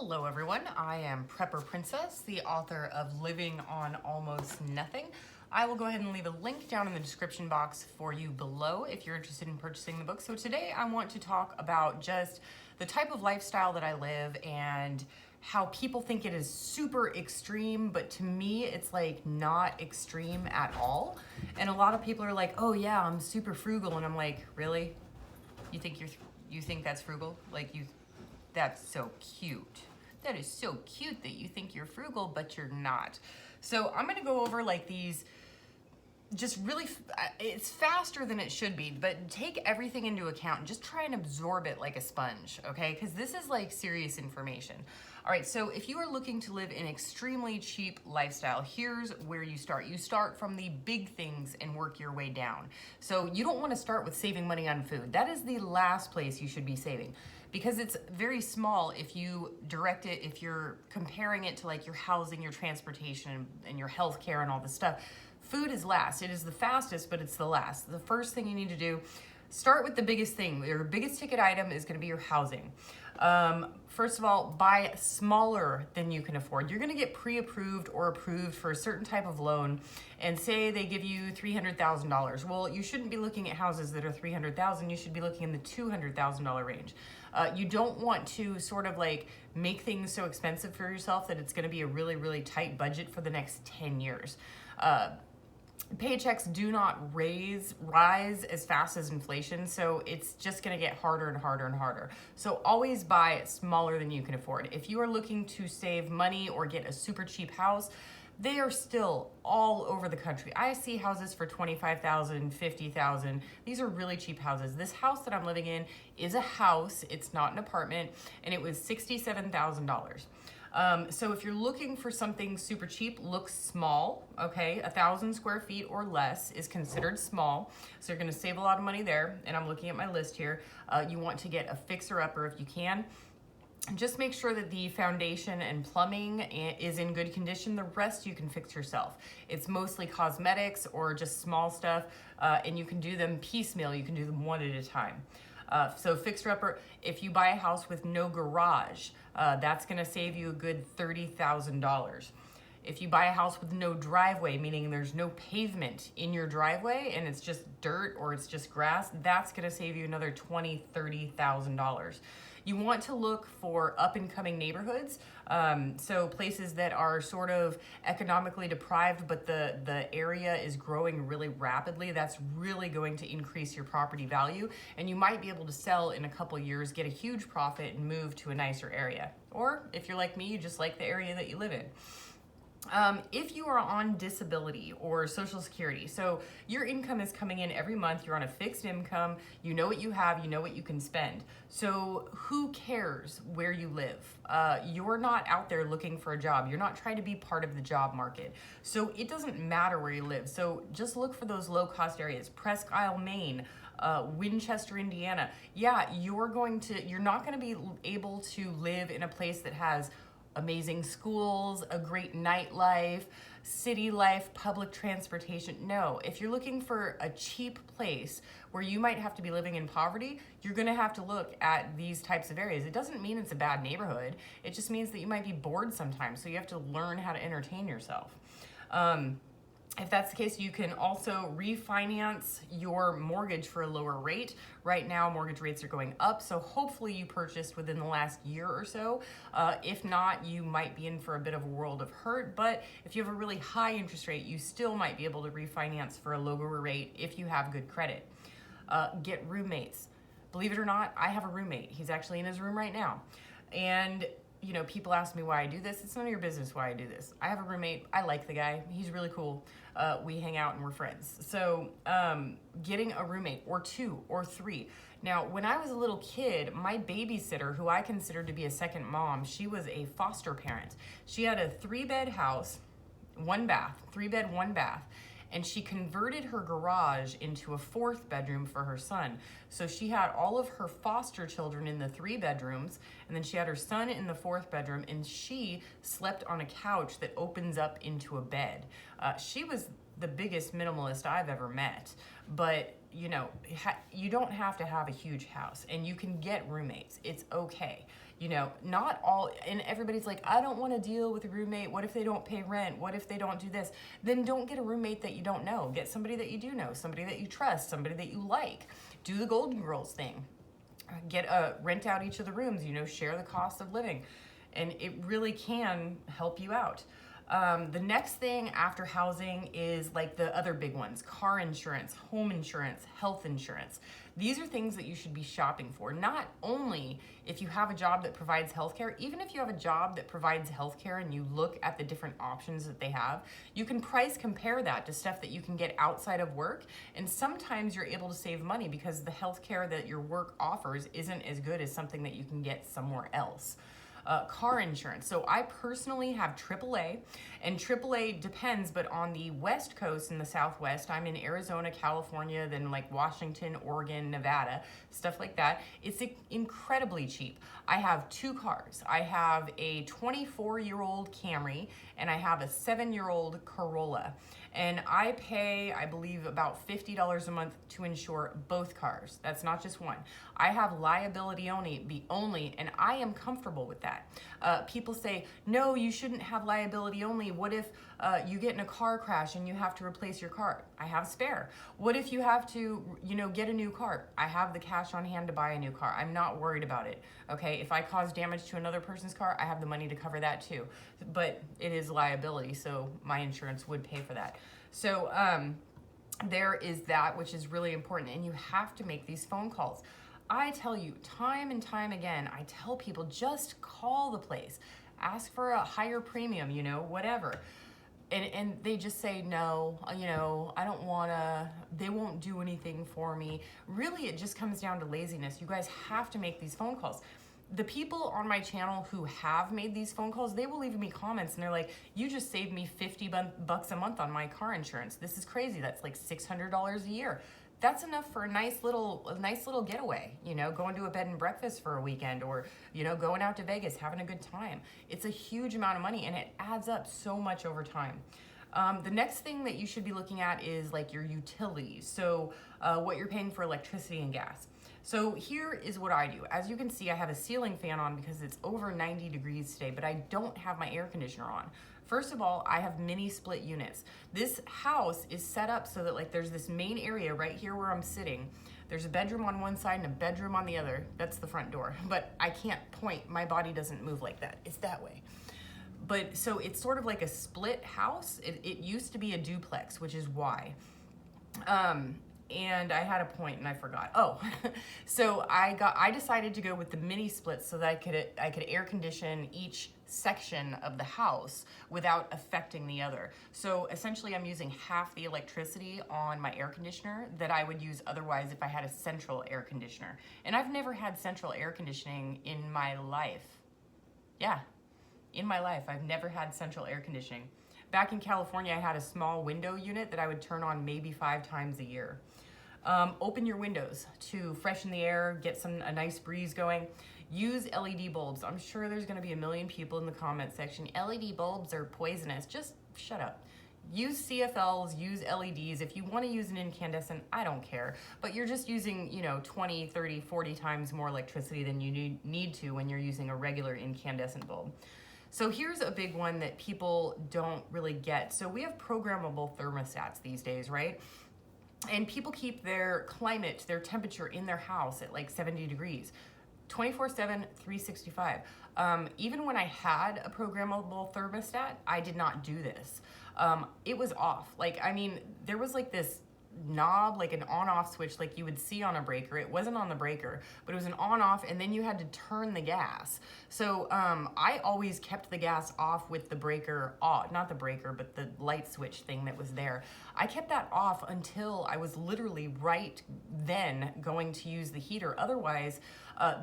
Hello everyone, I am Prepper Princess, the author of Living on Almost Nothing. I will go ahead and leave a link down in the description box for you below if you're interested in purchasing the book. So today I want to talk about just the type of lifestyle that I live and how people think it is super extreme, but to me it's like not extreme at all. And a lot of people are like, oh yeah, I'm super frugal, and I'm like, really? You think that's frugal? That's so cute. That is so cute that you think you're frugal, but you're not. So I'm gonna go over like these, just really, it's faster than it should be, but take everything into account and just try and absorb it like a sponge, okay? Because this is like serious information. All right, so if you are looking to live an extremely cheap lifestyle, here's where you start. You start from the big things and work your way down. So you don't want to start with saving money on food. That is the last place you should be saving, because it's very small if you direct it, if you're comparing it to like your housing, your transportation, and your health care and all this stuff. Food is last. It is the fastest, but it's the last. The first thing you need to do, start with the biggest thing. Your biggest ticket item is gonna be your housing. First of all, buy smaller than you can afford. You're gonna get pre-approved or approved for a certain type of loan, and say they give you $300,000. Well, you shouldn't be looking at houses that are $300,000. You should be looking in the $200,000 range. You don't want to sort of like make things so expensive for yourself that it's gonna be a really, really tight budget for the next 10 years. Paychecks do not rise as fast as inflation, so it's just going to get harder and harder and harder. So always buy smaller than you can afford. If you are looking to save money or get a super cheap house, they are still all over the country. I see houses for $25,000, $50,000. These are really cheap houses. This house that I'm living in is a house. It's not an apartment, and it was $67,000. So if you're looking for something super cheap, look small, okay? 1,000 square feet or less is considered small. So you're gonna save a lot of money there. And I'm looking at my list here. You want to get a fixer-upper if you can. Just make sure that the foundation and plumbing is in good condition. The rest you can fix yourself. It's mostly cosmetics or just small stuff, and you can do them piecemeal. You can do them one at a time. So fixer-upper, if you buy a house with no garage, that's gonna save you a good $30,000. If you buy a house with no driveway, meaning there's no pavement in your driveway and it's just dirt or it's just grass, that's gonna save you another $20,000, $30,000. You want to look for up-and-coming neighborhoods, so places that are sort of economically deprived, but the area is growing really rapidly. That's really going to increase your property value, and you might be able to sell in a couple years, get a huge profit, and move to a nicer area. Or if you're like me, you just like the area that you live in. If you are on disability or Social Security, so your income is coming in every month, you're on a fixed income, you know what you have, you know what you can spend. So who cares where you live? You're not out there looking for a job. You're not trying to be part of the job market. So it doesn't matter where you live. So just look for those low-cost areas. Presque Isle, Maine, Winchester, Indiana. Yeah, you're not gonna be able to live in a place that has amazing schools, a great nightlife, city life, public transportation. No, if you're looking for a cheap place where you might have to be living in poverty, you're gonna have to look at these types of areas. It doesn't mean it's a bad neighborhood. It just means that you might be bored sometimes, so you have to learn how to entertain yourself. If that's the case, you can also refinance your mortgage for a lower rate. Right now, mortgage rates are going up, so hopefully you purchased within the last year or so. If not, you might be in for a bit of a world of hurt, but if you have a really high interest rate, you still might be able to refinance for a lower rate if you have good credit. Get roommates. Believe it or not, I have a roommate. He's actually in his room right now. And you know, people ask me why I do this. It's none of your business why I do this. I have a roommate. I like the guy. He's really cool. We hang out and we're friends. So getting a roommate or two or three. Now, when I was a little kid, my babysitter, who I considered to be a second mom, she was a foster parent. She had a 3-bed house, 1 bath, 3-bed, 1 bath. And she converted her garage into a 4th bedroom for her son. So she had all of her foster children in the 3 bedrooms, and then she had her son in the 4th bedroom, and she slept on a couch that opens up into a bed. She was the biggest minimalist I've ever met, but you know, you don't have to have a huge house, and you can get roommates. It's okay. Not all, and everybody's like, I don't want to deal with a roommate. What if they don't pay rent? What if they don't do this? Then don't get a roommate that you don't know. Get somebody that you do know, somebody that you trust, somebody that you like. Do the Golden Girls thing. Rent out each of the rooms, share the cost of living. And it really can help you out. The next thing after housing is like the other big ones: car insurance, home insurance, health insurance. These are things that you should be shopping for. Not only if you have a job that provides healthcare, even if you have a job that provides healthcare and you look at the different options that they have, you can price compare that to stuff that you can get outside of work. And sometimes you're able to save money because the healthcare that your work offers isn't as good as something that you can get somewhere else. Car insurance. So I personally have AAA, and AAA depends, but on the West Coast and the Southwest, I'm in Arizona, California, then like Washington, Oregon, Nevada, stuff like that. It's incredibly cheap. I have 2 cars. I have a 24-year-old Camry, and I have a 7-year-old Corolla. And I pay, I believe, about $50 a month to insure both cars. That's not just one. I have liability only, and I am comfortable with that. People say, no, you shouldn't have liability only. What if you get in a car crash and you have to replace your car? I have spare. What if you have to, get a new car? I have the cash on hand to buy a new car. I'm not worried about it. Okay, if I cause damage to another person's car, I have the money to cover that too. But it is liability, so my insurance would pay for that. So there is that, which is really important, and you have to make these phone calls. I tell you time and time again, I tell people, just call the place, ask for a higher premium, whatever. And they just say, no, I don't wanna, they won't do anything for me. Really, it just comes down to laziness. You guys have to make these phone calls. The people on my channel who have made these phone calls, they will leave me comments and they're like, you just saved me $50 a month on my car insurance. This is crazy. That's like $600 a year. That's enough for a nice little getaway, going to a bed and breakfast for a weekend, or, going out to Vegas, having a good time. It's a huge amount of money, and it adds up so much over time. The next thing that you should be looking at is like your utilities. So what you're paying for electricity and gas. So here is what I do. As you can see, I have a ceiling fan on because it's over 90 degrees today, but I don't have my air conditioner on. First of all, I have mini split units. This house is set up so that like there's this main area right here where I'm sitting. There's a bedroom on one side and a bedroom on the other. That's the front door, but I can't point. My body doesn't move like that. It's that way. But so it's sort of like a split house. It used to be a duplex, which is why. And I had a point and I forgot. Oh, so I decided to go with the mini splits so that I could air condition each section of the house without affecting the other. So essentially I'm using half the electricity on my air conditioner that I would use otherwise if I had a central air conditioner. And I've never had central air conditioning in my life. Yeah, in my life, I've never had central air conditioning. Back in California, I had a small window unit that I would turn on maybe 5 times a year. Open your windows to freshen the air, get a nice breeze going. Use LED bulbs. I'm sure there's gonna be a million people in the comment section. LED bulbs are poisonous. Just shut up. Use CFLs, use LEDs. If you wanna use an incandescent, I don't care. But you're just using, 20, 30, 40 times more electricity than you need to when you're using a regular incandescent bulb. So here's a big one that people don't really get. So we have programmable thermostats these days, right? And people keep their climate, their temperature in their house at like 70 degrees, 24/7, 365. Even when I had a programmable thermostat, I did not do this. It was off. There was like this knob, like an on-off switch like you would see on a breaker. It wasn't on the breaker, but it was an on-off, and then you had to turn the gas. So I always kept the gas off with the breaker off, not the breaker, but the light switch thing that was there. I kept that off until I was literally right then going to use the heater. Otherwise,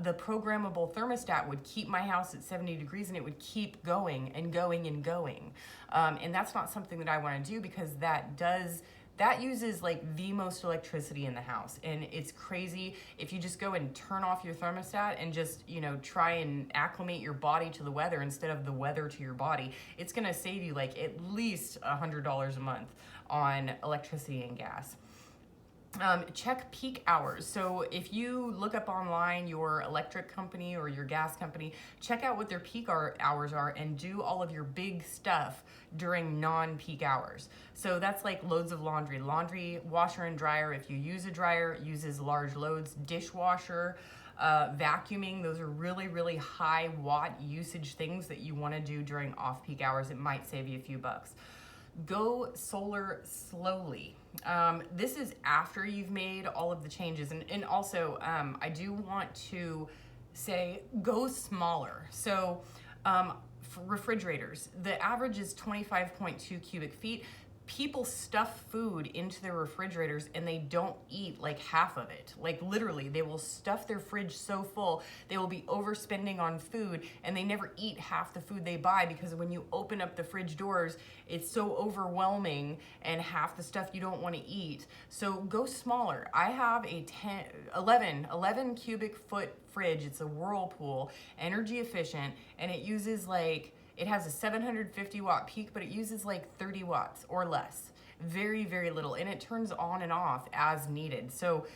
the programmable thermostat would keep my house at 70 degrees and it would keep going and going and going. And that's not something that I want to do, because that uses like the most electricity in the house, and it's crazy. If you just go and turn off your thermostat and just, try and acclimate your body to the weather instead of the weather to your body, it's gonna save you like at least $100 a month on electricity and gas. Check peak hours. So if you look up online your electric company or your gas company, check out what their peak hours are and do all of your big stuff during non-peak hours. So that's like loads of laundry. Laundry, washer and dryer, if you use a dryer, uses large loads. Dishwasher, vacuuming, those are really, really high watt usage things that you want to do during off-peak hours. It might save you a few bucks. Go solar slowly. This is after you've made all of the changes. And also, I do want to say go smaller. So for refrigerators, the average is 25.2 cubic feet. People stuff food into their refrigerators and they don't eat like half of it. Like literally, they will stuff their fridge so full, they will be overspending on food and they never eat half the food they buy because when you open up the fridge doors, it's so overwhelming and half the stuff you don't want to eat. So go smaller. I have a 11 cubic foot fridge. It's a Whirlpool, energy efficient, and it uses it has a 750 watt peak, but it uses like 30 watts or less. Very, very little. And it turns on and off as needed. So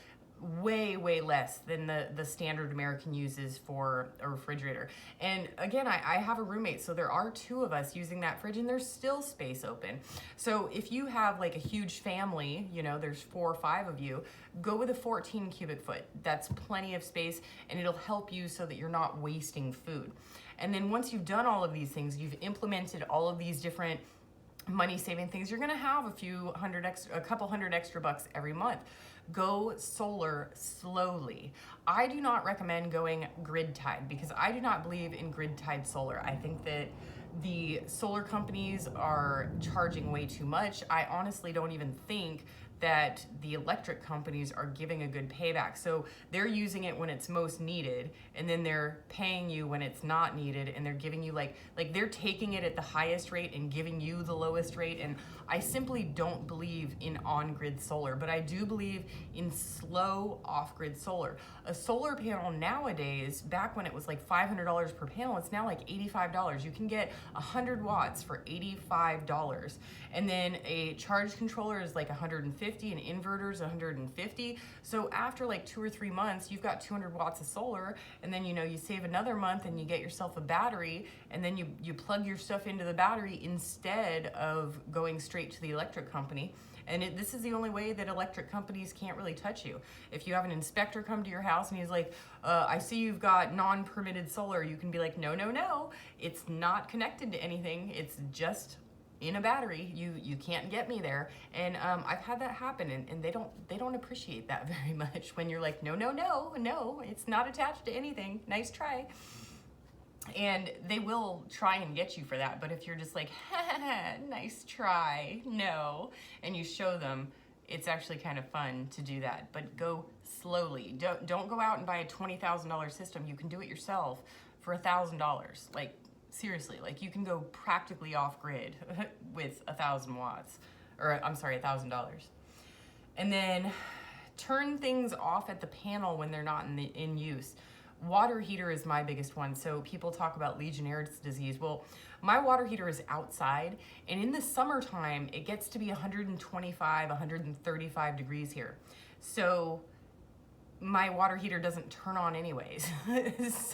way, way less than the standard American uses for a refrigerator. And again, I have a roommate, so there are two of us using that fridge and there's still space open. So if you have like a huge family, there's 4 or 5 of you, go with a 14 cubic foot. That's plenty of space and it'll help you so that you're not wasting food. And then once you've done all of these things, you've implemented all of these different money saving things, you're gonna have a couple hundred extra bucks every month. Go solar slowly. I do not recommend going grid tied because I do not believe in grid tied solar. I think that the solar companies are charging way too much. I honestly don't even think that the electric companies are giving a good payback. So they're using it when it's most needed, and then they're paying you when it's not needed, and they're giving you like they're taking it at the highest rate and giving you the lowest rate. And I simply don't believe in on-grid solar, but I do believe in slow off-grid solar. A solar panel nowadays, back when it was like $500 per panel, it's now like $85. You can get 100 watts for $85. And then a charge controller is like 150, an inverter is 150. So after like 2 or 3 months, you've got 200 watts of solar, and then you save another month and you get yourself a battery, and then you plug your stuff into the battery instead of going straight to the electric company. And this is the only way that electric companies can't really touch you. If you have an inspector come to your house and he's like, I see you've got non-permitted solar, you can be like, no, it's not connected to anything. It's just in a battery. You can't get me there. And I've had that happen, and they don't appreciate that very much when you're like, no, it's not attached to anything. Nice try. And they will try and get you for that. But if you're just like, nice try, no, and you show them, it's actually kind of fun to do that. But go slowly. Don't go out and buy a $20,000 system. You can do it yourself for $1,000. Like, seriously, like you can go practically off grid with 1,000 watts, or I'm sorry, $1,000. And then turn things off at the panel when they're not in use. Water heater is my biggest one. So people talk about Legionnaire's disease. Well, my water heater is outside, and in the summertime, it gets to be 125, 135 degrees here. So my water heater doesn't turn on anyways.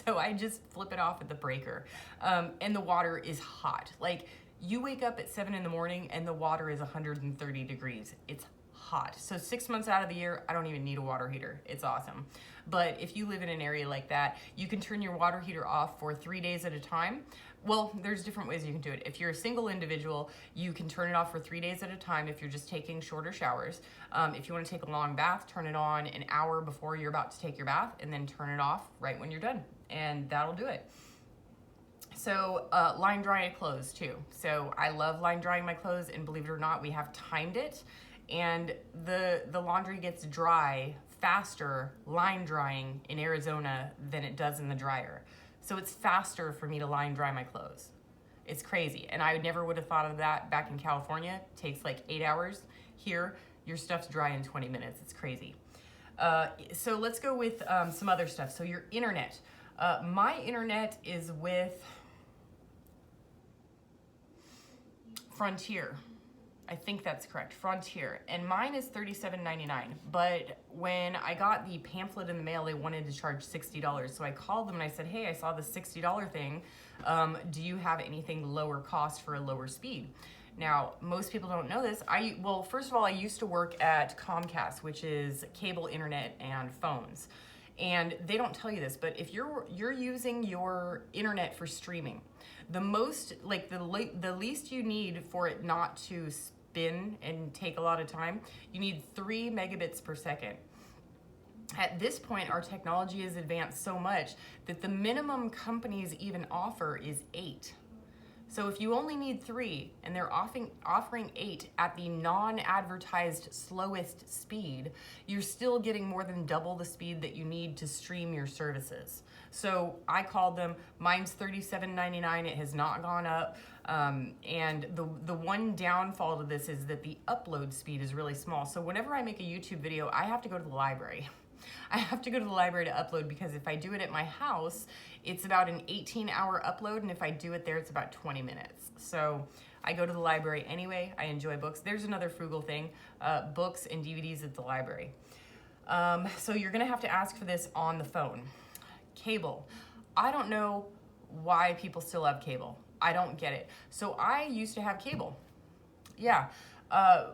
So I just flip it off at the breaker. And the water is hot. Like, you wake up at 7 in the morning and the water is 130 degrees. It's hot. So 6 months out of the year, I don't even need a water heater. It's awesome. But if you live in an area like that, you can turn your water heater off for 3 days at a time. Well, there's different ways you can do it. If you're a single individual, you can turn it off for 3 days at a time if you're just taking shorter showers. If you want to take a long bath, turn it on an hour before you're about to take your bath, and then turn it off right when you're done. And that'll do it. So line dry clothes too. So I love line drying my clothes, and believe it or not, we have timed it. And the laundry gets dry faster line drying in Arizona than it does in the dryer. So it's faster for me to line dry my clothes. It's crazy. And I never would have thought of that back in California. It takes like 8 hours. Here, your stuff's dry in 20 minutes. It's crazy. So let's go with some other stuff. So your internet. My internet is with Frontier. I think that's correct, Frontier, and mine is $37.99. But when I got the pamphlet in the mail, they wanted to charge $60. So I called them and I said, hey, I saw the $60 thing. Do you have anything lower cost for a lower speed? Now, most people don't know this. Well, first of all, I used to work at Comcast, which is cable internet and phones. And they don't tell you this, but if you're using your internet for streaming, the most, like the least you need for it not to spin and take a lot of time, you need 3 megabits per second. At this point, our technology has advanced so much that the minimum companies even offer is 8. So if you only need 3 and they're offering 8 at the non-advertised slowest speed, you're still getting more than double the speed that you need to stream your services. So I called them. Mine's $37.99. It has not gone up. And the one downfall to this is that the upload speed is really small. So whenever I make a YouTube video, I have to go to the library. I have to go to the library to upload, because if I do it at my house, it's about an 18-hour upload, and if I do it there, it's about 20 minutes. So I go to the library anyway. I enjoy books. There's another frugal thing, books and DVDs at the library. So you're gonna have to ask for this on the phone. Cable. I don't know why people still have cable. I don't get it. So I used to have cable. Yeah.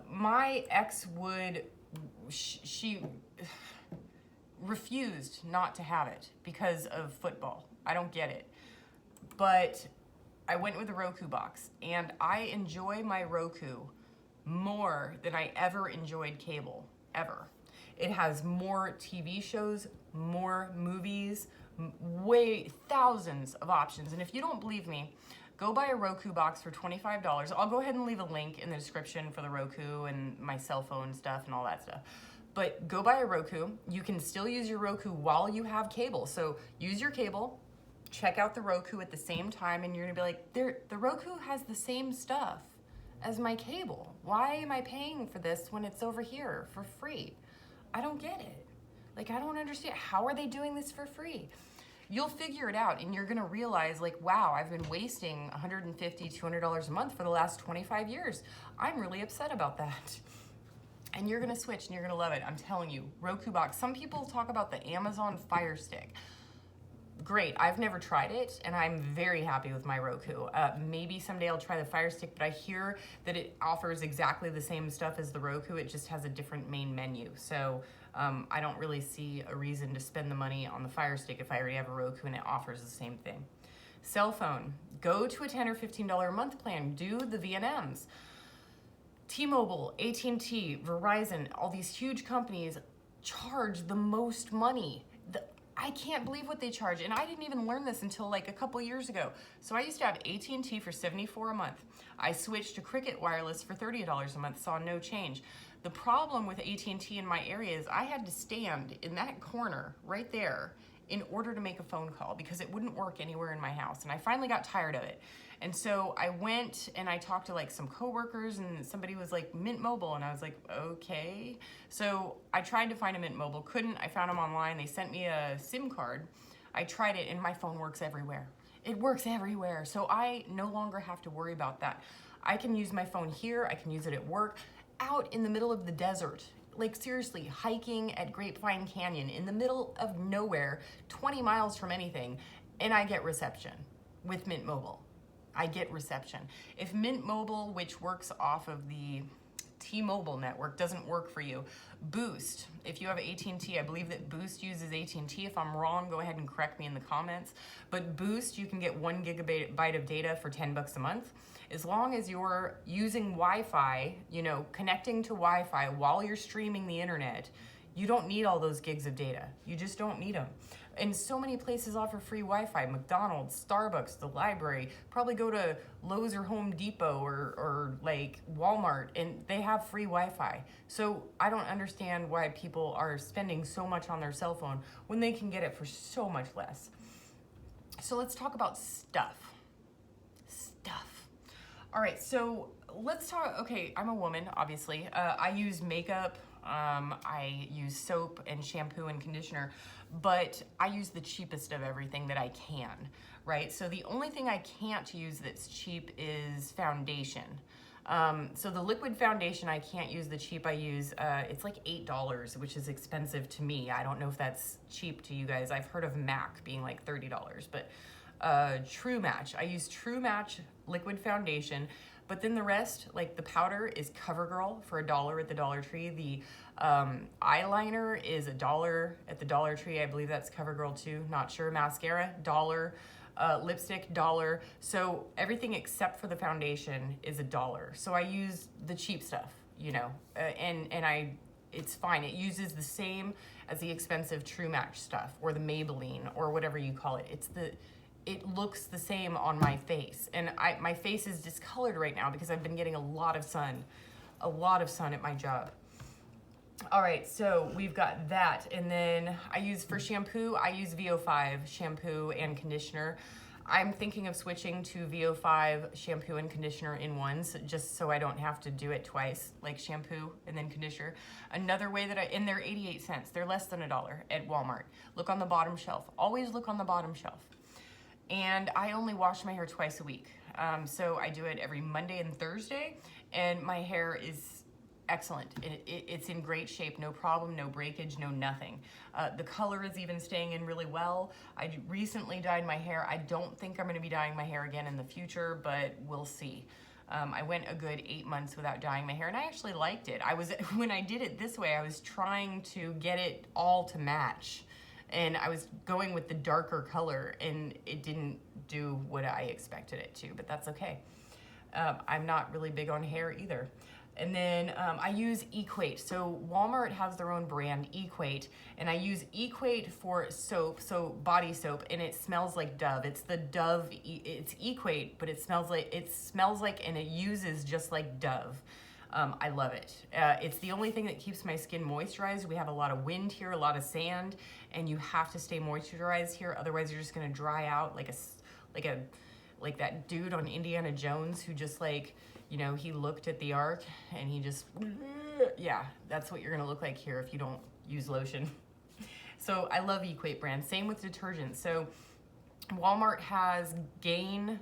My ex would, she refused not to have it because of football. I don't get it. But I went with a Roku box, and I enjoy my Roku more than I ever enjoyed cable, ever. It has more TV shows, more movies, thousands of options. And if you don't believe me, go buy a Roku box for $25. I'll go ahead and leave a link in the description for the Roku and my cell phone stuff and all that stuff. But go buy a Roku. You can still use your Roku while you have cable. So use your cable, check out the Roku at the same time, and you're gonna be like, the Roku has the same stuff as my cable. Why am I paying for this when it's over here for free? I don't get it. Like, I don't understand. How are they doing this for free? You'll figure it out, and you're gonna realize, like, wow, I've been wasting $150, $200 a month for the last 25 years. I'm really upset about that. And you're gonna switch and you're gonna love it. I'm telling you, Roku box. Some people talk about the Amazon Fire Stick. Great, I've never tried it, and I'm very happy with my Roku. Maybe someday I'll try the Fire Stick, but I hear that it offers exactly the same stuff as the Roku. It just has a different main menu. So I don't really see a reason to spend the money on the Fire Stick if I already have a Roku and it offers the same thing. Cell phone, go to a $10 or $15 a month plan. Do the VNMs. T-Mobile, AT&T, Verizon, all these huge companies charge the most money. I can't believe what they charge, and I didn't even learn this until like a couple years ago. So I used to have AT&T for $74 a month. I switched to Cricket Wireless for $30 a month, saw no change. The problem with AT&T in my area is I had to stand in that corner right there in order to make a phone call because it wouldn't work anywhere in my house, and I finally got tired of it. And so I went and I talked to like some coworkers, and somebody was like, Mint Mobile, and I was like, okay. So I tried to find a Mint Mobile, couldn't. I found them online. They sent me a SIM card. I tried it, and my phone works everywhere. It works everywhere. So I no longer have to worry about that. I can use my phone here. I can use it at work, out in the middle of the desert. Like seriously, hiking at Grapevine Canyon in the middle of nowhere, 20 miles from anything, and I get reception with Mint Mobile. I get reception. If Mint Mobile, which works off of the T-Mobile network, doesn't work for you, Boost. If you have AT&T, I believe that Boost uses AT&T. If I'm wrong, go ahead and correct me in the comments. But Boost, you can get 1 gigabyte of data for $10 a month. As long as you're using Wi-Fi, you know, connecting to Wi-Fi while you're streaming the internet, you don't need all those gigs of data. You just don't need them. And so many places offer free Wi-Fi. McDonald's, Starbucks, the library. Probably go to Lowe's or Home Depot or like Walmart, and they have free Wi-Fi. So I don't understand why people are spending so much on their cell phone when they can get it for so much less. So let's talk about stuff. All right, so let's talk, okay, I'm a woman, obviously. I use makeup, I use soap and shampoo and conditioner, but I use the cheapest of everything that I can, right? So the only thing I can't use that's cheap is foundation. So the liquid foundation, I can't use the cheap. I use, it's like $8, which is expensive to me. I don't know if that's cheap to you guys. I've heard of MAC being like $30, but True Match. I use True Match liquid foundation, but then the rest, like the powder, is CoverGirl for $1 at the Dollar Tree. The eyeliner is $1 at the Dollar Tree. I believe that's CoverGirl too. Not sure. Mascara, $1. Lipstick, $1. So everything except for the foundation is $1. So I use the cheap stuff, you know, and it's fine. It uses the same as the expensive True Match stuff or the Maybelline or whatever you call it. It looks the same on my face, and my face is discolored right now because I've been getting a lot of sun at my job. All right, so we've got that, and then for shampoo, I use VO5 shampoo and conditioner. I'm thinking of switching to VO5 shampoo and conditioner in ones, just so I don't have to do it twice, like shampoo and then conditioner. Another way and they're 88 cents. They're less than $1 at Walmart. Look on the bottom shelf. Always look on the bottom shelf. And I only wash my hair twice a week. So I do it every Monday and Thursday, and my hair is excellent. It's in great shape, no problem, no breakage, no nothing. The color is even staying in really well. I recently dyed my hair. I don't think I'm gonna be dyeing my hair again in the future, but we'll see. I went a good 8 months without dyeing my hair, and I actually liked it. When I did it this way, I was trying to get it all to match. And I was going with the darker color, and it didn't do what I expected it to, but that's okay. I'm not really big on hair either. And then I use Equate. So Walmart has their own brand, Equate, and I use Equate for soap, so body soap, and it smells like Dove. It's the Dove, it's Equate, but it smells like, and it uses just like Dove. I love it. It's the only thing that keeps my skin moisturized. We have a lot of wind here, a lot of sand, and you have to stay moisturized here. Otherwise, you're just gonna dry out like that dude on Indiana Jones who just he looked at the ark and he just, yeah, that's what you're gonna look like here if you don't use lotion. So I love Equate brand. Same with detergent. So Walmart has Gain.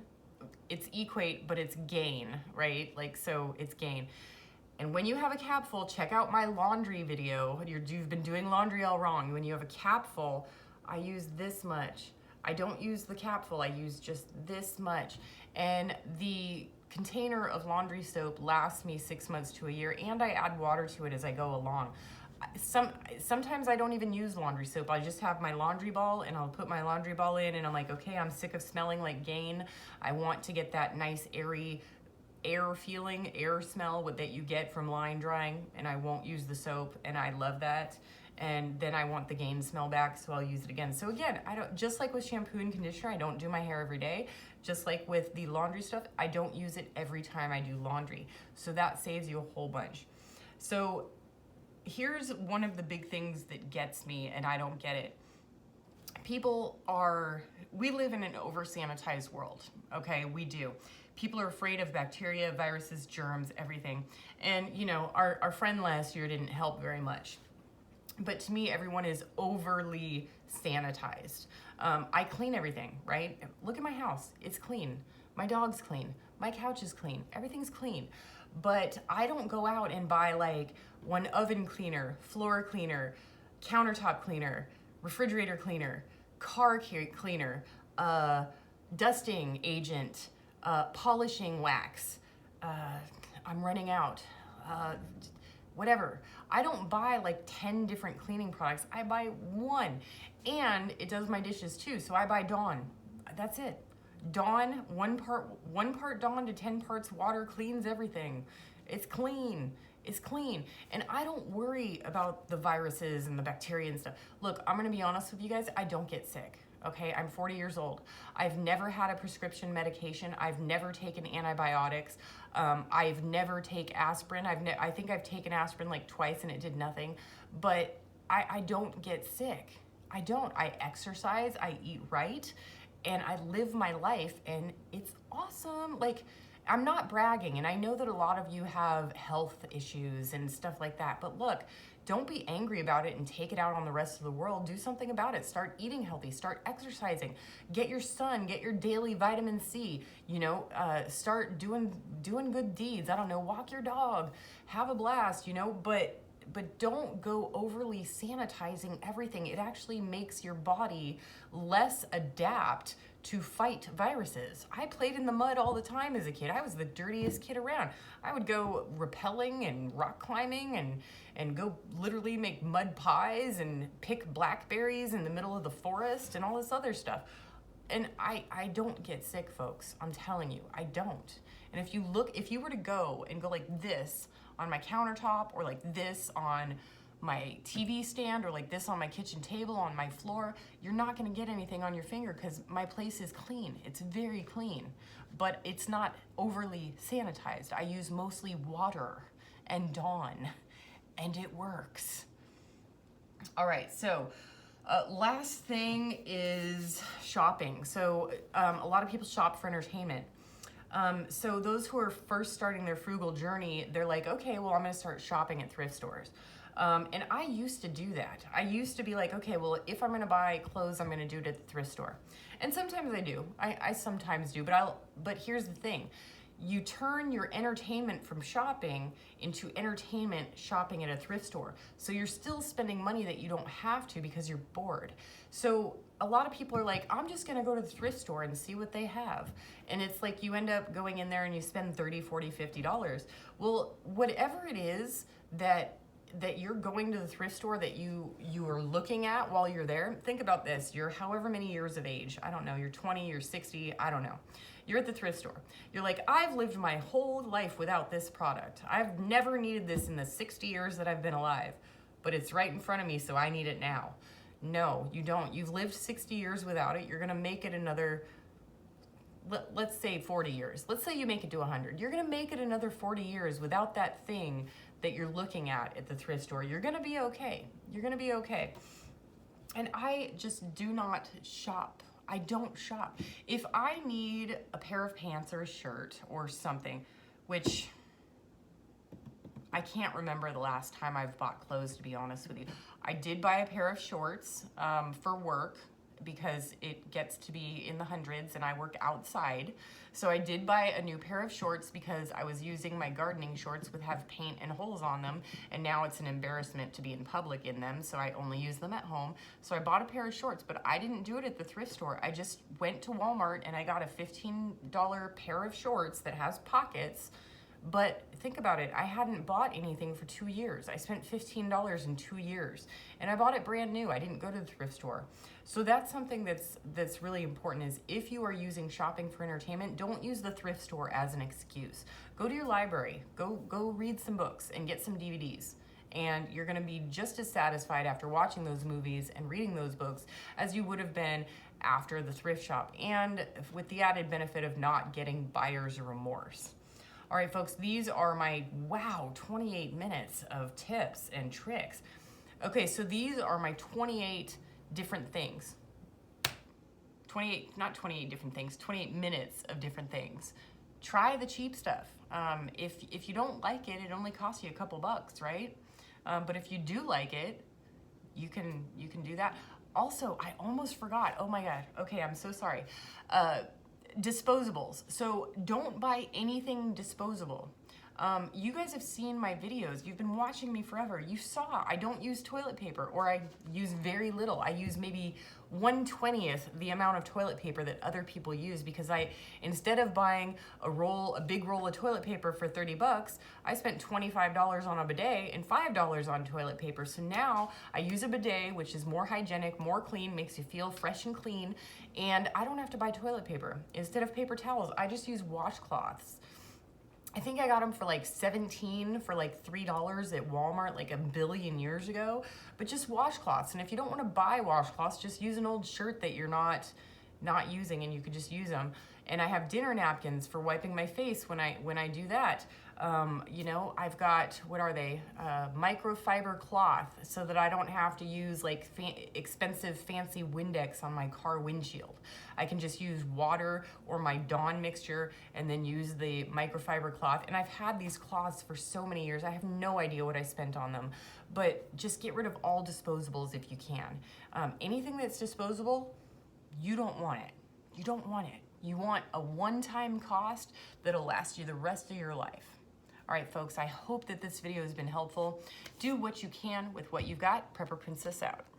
It's Equate, but it's Gain, right? So it's Gain. And when you have a capful, check out my laundry video. You've been doing laundry all wrong. When you have a capful, I use this much. I don't use the capful, I use just this much. And the container of laundry soap lasts me 6 months to a year, and I add water to it as I go along. Sometimes I don't even use laundry soap. I just have my laundry ball, and I'll put my laundry ball in, and I'm like, okay, I'm sick of smelling like Gain. I want to get that nice airy air smell that you get from line drying, and I won't use the soap, and I love that. And then I want the Gain smell back, so I'll use it again. So again, just like with shampoo and conditioner, I don't do my hair every day. Just like with the laundry stuff, I don't use it every time I do laundry. So that saves you a whole bunch. So here's one of the big things that gets me, and I don't get it. We live in an over-sanitized world, okay? We do. People are afraid of bacteria, viruses, germs, everything. And our friend last year didn't help very much. But to me, everyone is overly sanitized. I clean everything, right? Look at my house, it's clean. My dog's clean, my couch is clean, everything's clean. But I don't go out and buy one oven cleaner, floor cleaner, countertop cleaner, refrigerator cleaner, car cleaner, dusting agent, polishing wax. I'm running out. Whatever. I don't buy 10 different cleaning products. I buy one, and it does my dishes too. So I buy Dawn. That's it. Dawn, one part Dawn to 10 parts water cleans everything. It's clean. It's clean. And I don't worry about the viruses and the bacteria and stuff. Look, I'm gonna be honest with you guys, I don't get sick. Okay, I'm 40 years old. I've never had a prescription medication. I've never taken antibiotics. I've never taken aspirin. I think I've taken aspirin twice and it did nothing. But I don't get sick. I don't. I exercise, I eat right, and I live my life, and it's awesome. I'm not bragging, and I know that a lot of you have health issues and stuff like that, but look, don't be angry about it and take it out on the rest of the world. Do something about it. Start eating healthy, start exercising, get your sun, get your daily vitamin C, start doing good deeds. I don't know, walk your dog, have a blast, but don't go overly sanitizing everything. It actually makes your body less adapt to fight viruses. I played in the mud all the time as a kid. I was the dirtiest kid around. I would go rappelling and rock climbing and go literally make mud pies and pick blackberries in the middle of the forest and all this other stuff. And I don't get sick, folks. I'm telling you, I don't. And if you were to go like this on my countertop, or like this on my TV stand, or like this on my kitchen table, on my floor, you're not gonna get anything on your finger because my place is clean. It's very clean, but it's not overly sanitized. I use mostly water and Dawn, and it works. All right, so last thing is shopping. So a lot of people shop for entertainment. So those who are first starting their frugal journey, they're like, okay, well, I'm gonna start shopping at thrift stores. And I used to do that. I used to be like, okay, well, if I'm gonna buy clothes, I'm gonna do it at the thrift store. And sometimes I do. I sometimes do, but here's the thing. You turn your entertainment from shopping into entertainment shopping at a thrift store. So you're still spending money that you don't have to because you're bored. So a lot of people are like, I'm just gonna go to the thrift store and see what they have. And it's like you end up going in there and you spend $30, $40, $50. Well, whatever it is that you're going to the thrift store that you are looking at while you're there, think about this. You're however many years of age. I don't know, you're 20, you're 60, I don't know. You're at the thrift store. You're like, I've lived my whole life without this product. I've never needed this in the 60 years that I've been alive, but it's right in front of me, so I need it now. No, you don't. You've lived 60 years without it. You're gonna make it another, let's say 40 years. Let's say you make it to 100. You're gonna make it another 40 years without that thing that you're looking at the thrift store. You're gonna be okay. You're gonna be okay. And I just do not shop. I don't shop. If I need a pair of pants or a shirt or something, which I can't remember the last time I've bought clothes, to be honest with you. I did buy a pair of shorts for work because it gets to be in the hundreds and I work outside. So I did buy a new pair of shorts because I was using my gardening shorts with have paint and holes on them, and now it's an embarrassment to be in public in them, so I only use them at home. So I bought a pair of shorts, but I didn't do it at the thrift store. I just went to Walmart and I got a $15 pair of shorts that has pockets. But think about it, I hadn't bought anything for 2 years. I spent $15 in 2 years, and I bought it brand new. I didn't go to the thrift store. So that's something that's really important, is if you are using shopping for entertainment, don't use the thrift store as an excuse. Go to your library, go read some books and get some DVDs. And you're gonna be just as satisfied after watching those movies and reading those books as you would have been after the thrift shop, and with the added benefit of not getting buyer's remorse. All right, folks, these are my, 28 minutes of tips and tricks. Okay, so these are my 28 different things. 28 minutes of different things. Try the cheap stuff. If you don't like it, it only costs you a couple bucks, right? But if you do like it, you can do that. Also, I almost forgot. Oh my God. Okay, I'm so sorry. Disposables. So don't buy anything disposable. You guys have seen my videos. You've been watching me forever. You saw I don't use toilet paper, or I use very little. I use maybe 1/20th the amount of toilet paper that other people use, because instead of buying a big roll of toilet paper for 30 bucks, I spent $25 on a bidet and $5 on toilet paper. So now I use a bidet, which is more hygienic, more clean, makes you feel fresh and clean, and I don't have to buy toilet paper. Instead of paper towels, I just use washcloths. I think I got them for like $17 for like $3 at Walmart like a billion years ago, but just washcloths. And if you don't want to buy washcloths, just use an old shirt that you're not not using, and you could just use them. And I have dinner napkins for wiping my face when I do that. You know, I've got, what are they? Microfiber cloth, so that I don't have to use like expensive fancy Windex on my car windshield. I can just use water or my Dawn mixture and then use the microfiber cloth. And I've had these cloths for so many years. I have no idea what I spent on them. But just get rid of all disposables if you can. Anything that's disposable, you don't want it. You don't want it. You want a one-time cost that'll last you the rest of your life. All right, folks, I hope that this video has been helpful. Do what you can with what you've got. Prepper Princess out.